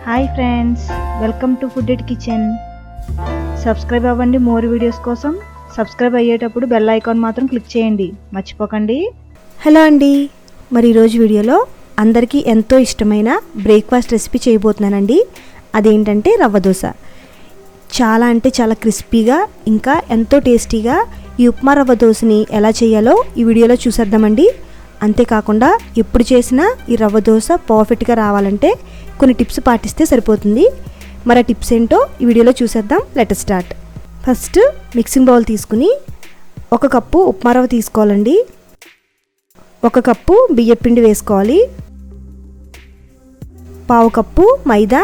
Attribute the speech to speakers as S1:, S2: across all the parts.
S1: Hi friends, welcome to food at kitchen. Subscribe అవ్వండి more videos కోసం. Subscribe అయ్యేటప్పుడు bell icon మాత్రం click చేయండి, మర్చిపోకండి.
S2: హలో అండి, మరి ఈరోజు వీడియోలో అందరికీ ఎంతో ఇష్టమైన బ్రేక్ఫాస్ట్ రెసిపీ చేయబోతున్నానండి. అదేంటంటే రవ్వ దోశ. చాలా అంటే చాలా క్రిస్పీగా ఇంకా ఎంతో టేస్టీగా ఈ ఉప్మా రవ్వ దోశని ఎలా చేయాలో ఈ వీడియోలో చూసేద్దామండి. అంతేకాకుండా ఎప్పుడు చేసినా ఈ రవ్వ దోశ పర్ఫెక్ట్గా రావాలంటే కొన్ని టిప్స్ పాటిస్తే సరిపోతుంది. మరి ఆ టిప్స్ ఏంటో ఈ వీడియోలో చూసేద్దాం. Let us start. First mixing bowl తీసుకుని 1 కప్పు ఉప్మా రవ్వ తీసుకోవాలండి. 1 కప్పు బియ్యం పిండి వేసుకోవాలి. 1/2 కప్పు మైదా,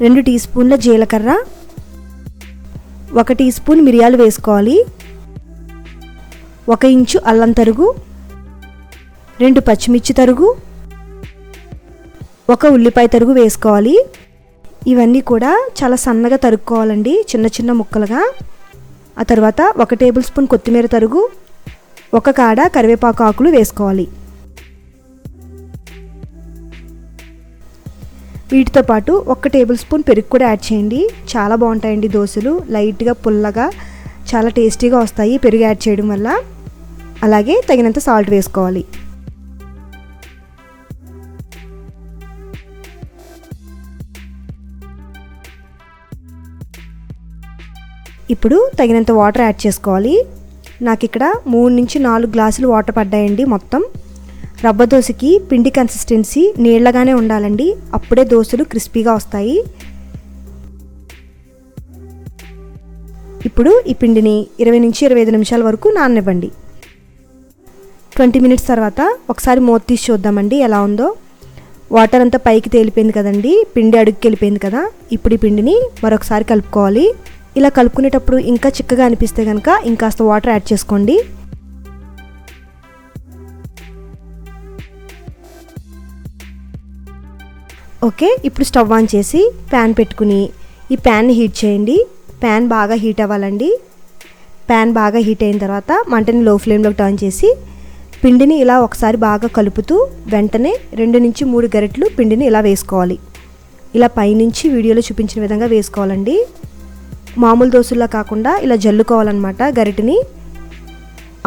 S2: 2 టీ స్పూన్ల జీలకర్ర, 1 టీ స్పూన్ మిరియాలు వేసుకోవాలి. 1 ఇంచు అల్లం తరుగు, 2 పచ్చిమిర్చి తరుగు, 1 ఉల్లిపాయ తరుగు వేసుకోవాలి. ఇవన్నీ కూడా చాలా సన్నగా తరుక్కోవాలండి, చిన్న చిన్న ముక్కలుగా. ఆ తర్వాత 1 టేబుల్ స్పూన్ కొత్తిమీర తరుగు, 1 కాడ కరివేపాకు ఆకులు వేసుకోవాలి. వీటితో పాటు 1 టేబుల్ స్పూన్ పెరుగు కూడా యాడ్ చేయండి. చాలా బాగుంటాయండి దోశలు, లైట్గా పుల్లగా చాలా టేస్టీగా వస్తాయి పెరుగు యాడ్ చేయడం వల్ల. అలాగే తగినంత సాల్ట్ వేసుకోవాలి. ఇప్పుడు తగినంత వాటర్ యాడ్ చేసుకోవాలి. నాకు ఇక్కడ 3 నుంచి 4 గ్లాసులు వాటర్ పడ్డాయండి మొత్తం. రవ్వ దోశకి పిండి కన్సిస్టెన్సీ నీళ్ళగానే ఉండాలండి, అప్పుడే దోశలు క్రిస్పీగా వస్తాయి. ఇప్పుడు ఈ పిండిని 20 నుంచి 25 నిమిషాల వరకు నాననివ్వండి. 20 మినిట్స్ తర్వాత ఒకసారి మూత తీసి చూద్దామండి ఎలా ఉందో. వాటర్ అంతా పైకి తేలిపోయింది కదండి, పిండి అడుగుకి వెళ్ళిపోయింది కదా. ఇప్పుడు ఈ పిండిని మరొకసారి కలుపుకోవాలి. ఇలా కలుపుకునేటప్పుడు ఇంకా చిక్కగా అనిపిస్తే కనుక ఇంకాస్త వాటర్ యాడ్ చేసుకోండి. ఓకే, ఇప్పుడు స్టవ్ ఆన్ చేసి ప్యాన్ పెట్టుకుని ఈ ప్యాన్ని హీట్ చేయండి. ప్యాన్ బాగా హీట్ అవ్వాలండి. ప్యాన్ బాగా హీట్ అయిన తర్వాత మంటని లో ఫ్లేమ్లోకి టర్న్ చేసి పిండిని ఇలా ఒకసారి బాగా కలుపుతూ వెంటనే 2 నుంచి 3 గరిటెలు పిండిని ఇలా వేసుకోవాలి. ఇలా పైనుంచి వీడియోలో చూపించిన విధంగా వేసుకోవాలండి. మామూలు దోశలా కాకుండా ఇలా జల్లుకోవాలన్నమాట గరిటెని.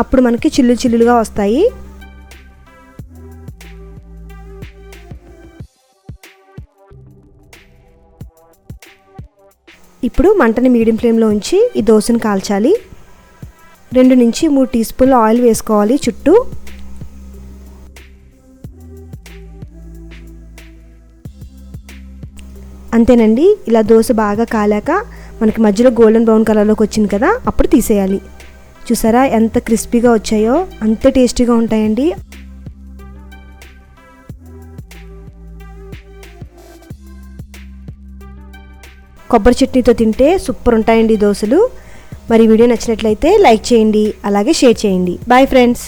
S2: అప్పుడు మనకి చిల్లు చిల్లులుగా వస్తాయి. ఇప్పుడు మంటని మీడియం ఫ్లేమ్లో ఉంచి ఈ దోశను కాల్చాలి. 2 నుంచి 3 టీ స్పూన్ల ఆయిల్ వేసుకోవాలి చుట్టూ. అంతేనండి, ఇలా దోశ బాగా కాలాక మనకి మధ్యలో గోల్డెన్ బ్రౌన్ కలర్లోకి వచ్చింది కదా, అప్పుడు తీసేయాలి. చూసారా ఎంత క్రిస్పీగా వచ్చాయో, అంతే టేస్టీగా ఉంటాయండి. కొబ్బరి చట్నీతో తింటే సూపర్ ఉంటాయండి దోశలు. మరి వీడియో నచ్చినట్లయితే లైక్ చేయండి, అలాగే షేర్ చేయండి. Bye friends.